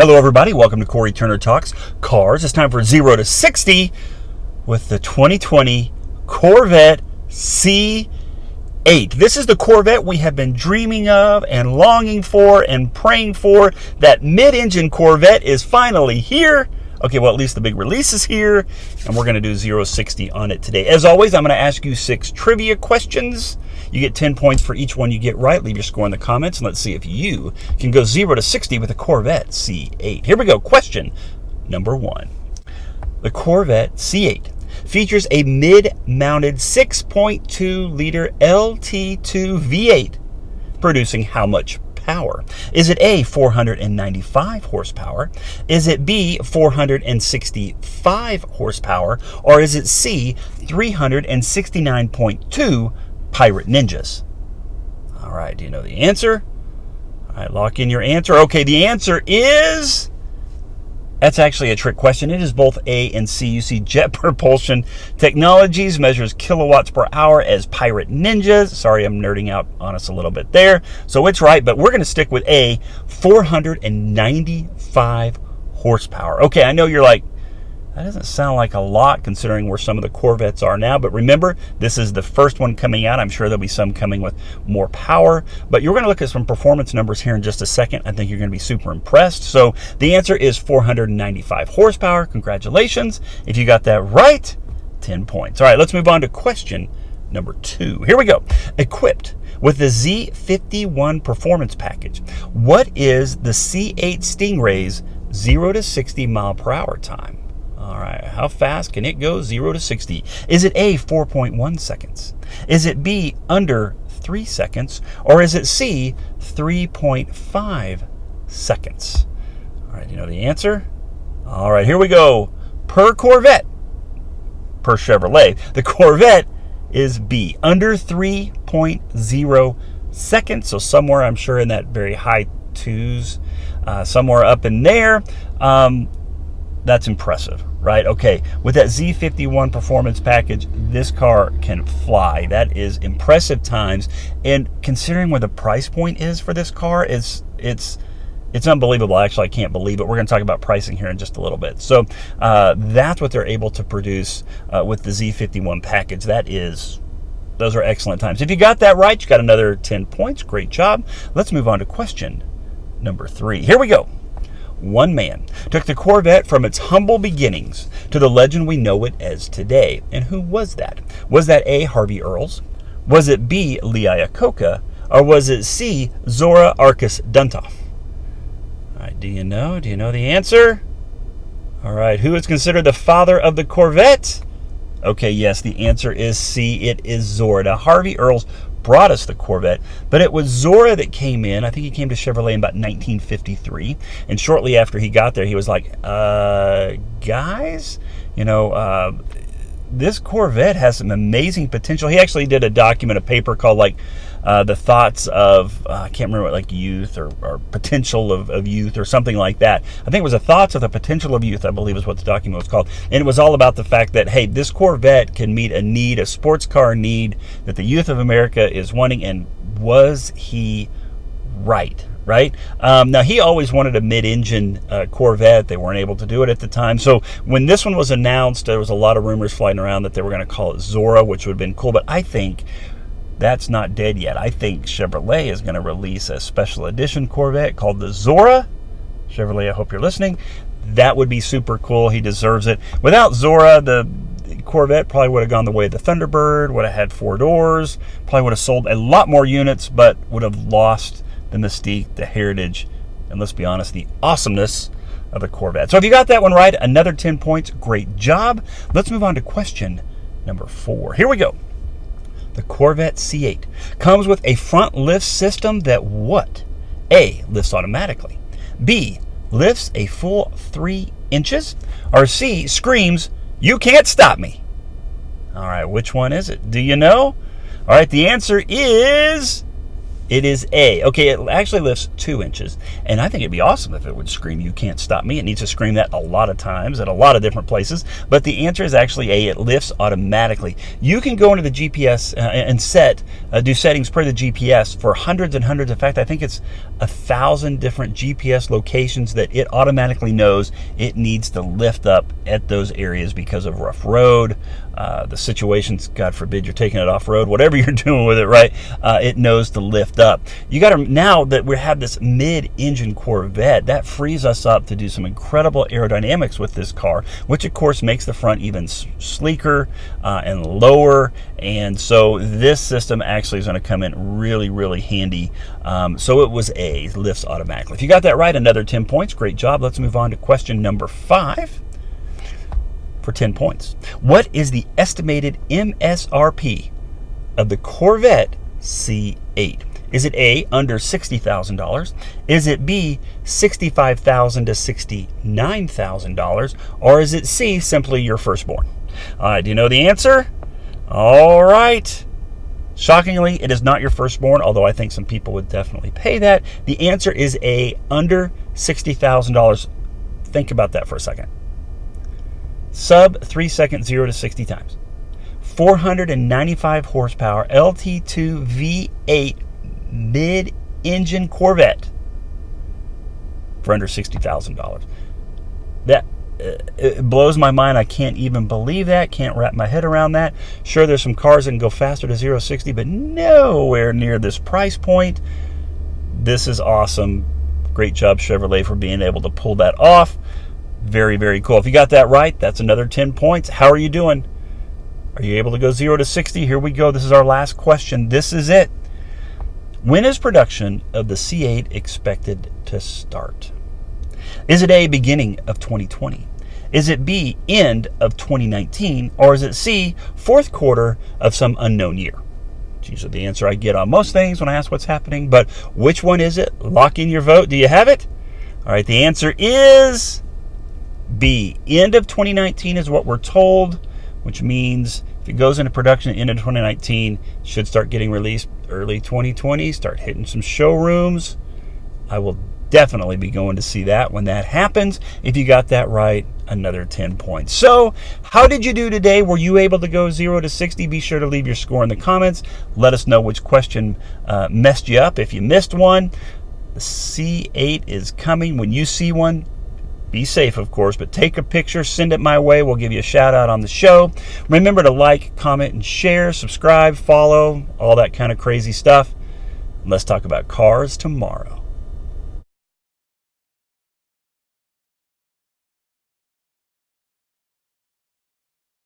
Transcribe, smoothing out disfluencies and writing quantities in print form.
Hello everybody, welcome to Cory Turner Talks Cars. It's time for 0 to 60 with the 2020 Corvette C8. This is the Corvette we have been dreaming of and longing for and praying for. That mid-engine Corvette is finally here. Okay, well, at least the big release is here, and we're going to do 0 to 60 on it today. As always, I'm going to ask you 6 trivia questions. You get 10 points for each one you get right. Leave your score in the comments, and let's see if you can go 0 to 60 with a Corvette C8. Here we go. Question number 1. The Corvette C8 features a mid-mounted 6.2-liter LT2 V8, producing how much power? Is it A, 495 horsepower? Is it B, 465 horsepower? Or is it C, 369.2 Pirate Ninjas? All right, do you know the answer? All right, lock in your answer. Okay, the answer is... That's actually a trick question. It is both A and C. You see Jet Propulsion Technologies measures kilowatts per hour as Pirate Ninjas. Sorry, I'm nerding out on us a little bit there. So it's right, but we're going to stick with A, 495 horsepower. Okay, I know you're like, that doesn't sound like a lot considering where some of the Corvettes are now, but remember, this is the first one coming out. I'm sure there'll be some coming with more power, but you're going to look at some performance numbers here in just a second. I think you're going to be super impressed. So the answer is 495 horsepower. Congratulations. If you got that right, 10 points. All right, let's move on to question number 2. Here we go. Equipped with the Z51 Performance Package, what is the C8 Stingray's 0 to 60 mile per hour time? All right, how fast can it go 0 to 60? Is it A, 4.1 seconds? Is it B, under 3 seconds? Or is it C, 3.5 seconds? All right, you know the answer? All right, here we go. Per Corvette, per Chevrolet, the Corvette is B, under 3.0 seconds. So somewhere, I'm sure, in that very high twos, somewhere up in there. That's impressive, right? Okay, with that Z51 Performance Package, this car can fly. That is impressive times. And considering where the price point is for this car, it's unbelievable. Actually, I can't believe it. We're going to talk about pricing here in just a little bit. So that's what they're able to produce with the Z51 package. Those are excellent times. If you got that right, you got another 10 points. Great job. Let's move on to question number 3. Here we go. One man took the Corvette from its humble beginnings to the legend we know it as today. And who was that? Was that A, Harvey Earls? Was it B, Lee Iacocca? Or was it C, Zora Arkus Duntov? All right, do you know the answer? All right, who is considered the father of the Corvette? Okay, yes, the answer is C. It is Zora. Now, Harvey Earls brought us the Corvette, but it was Zora that came in. I think he came to Chevrolet in about 1953, and shortly after he got there, he was like, guys, this Corvette has some amazing potential. He actually did a paper called the thoughts of, I can't remember, like youth or potential of youth or something like that. I think it was the thoughts of the potential of youth, I believe is what the document was called. And it was all about the fact that, hey, this Corvette can meet a need, a sports car need that the youth of America is wanting. And was he right? Right? Now, he always wanted a mid-engine Corvette. They weren't able to do it at the time. So when this one was announced, there was a lot of rumors flying around that they were going to call it Zora, which would have been cool. But I think that's not dead yet. I think Chevrolet is going to release a special edition Corvette called the Zora. Chevrolet, I hope you're listening. That would be super cool. He deserves it. Without Zora, the Corvette probably would have gone the way of the Thunderbird, would have had 4 doors, probably would have sold a lot more units, but would have lost the mystique, the heritage, and let's be honest, the awesomeness of the Corvette. So if you got that one right, another 10 points. Great job. Let's move on to question number 4. Here we go. The Corvette C8 comes with a front lift system that what? A, lifts automatically. B, lifts a full 3 inches. Or C, screams, "You can't stop me." All right, which one is it? Do you know? All right, the answer is It is A. Okay, it actually lifts 2 inches, and I think it'd be awesome if it would scream, "You can't stop me." It needs to scream that a lot of times at a lot of different places, but the answer is actually A. It lifts automatically. You can go into the GPS and do settings per the GPS for hundreds and hundreds. In fact, I think it's 1,000 different GPS locations that it automatically knows it needs to lift up at those areas because of rough road, the situations, God forbid you're taking it off-road, whatever you're doing with it, right? It knows to lift up. You got to, now that we have this mid-engine Corvette, that frees us up to do some incredible aerodynamics with this car, which of course makes the front even sleeker and lower. And so this system actually is going to come in really, really handy. So it was A, lifts automatically. If you got that right, another 10 points. Great job. Let's move on to question number 5 for 10 points. What is the estimated MSRP of the Corvette C8? Is it A, under $60,000? Is it B, $65,000 to $69,000? Or is it C, simply your firstborn? All right, do you know the answer? All right. Shockingly, it is not your firstborn, although I think some people would definitely pay that. The answer is A, under $60,000. Think about that for a second. Sub 3 seconds, 0 to 60 times. 495 horsepower, LT2 V8 mid-engine Corvette for under $60,000. That it blows my mind. I can't even believe that. Can't wrap my head around that. Sure, there's some cars that can go faster to 0 to 60, but nowhere near this price point. This is awesome. Great job, Chevrolet, for being able to pull that off. Very, very cool. If you got that right, that's another 10 points. How are you doing? Are you able to go 0 to 60? Here we go. This is our last question. This is it. When is production of the C8 expected to start? Is it A, beginning of 2020? Is it B, end of 2019? Or is it C, fourth quarter of some unknown year? It's usually the answer I get on most things when I ask what's happening, but which one is it? Lock in your vote. Do you have it? All right, the answer is B, end of 2019 is what we're told, which means if it goes into production at the end of 2019, it should start getting released early 2020, start hitting some showrooms. I will definitely be going to see that when that happens. If you got that right, another 10 points. So how did you do today? Were you able to go 0 to 60? Be sure to leave your score in the comments. Let us know which question messed you up if you missed one. The C8 is coming. When you see one, be safe, of course, but take a picture, send it my way. We'll give you a shout out on the show. Remember to like, comment, and share, subscribe, follow, all that kind of crazy stuff. Let's talk about cars tomorrow.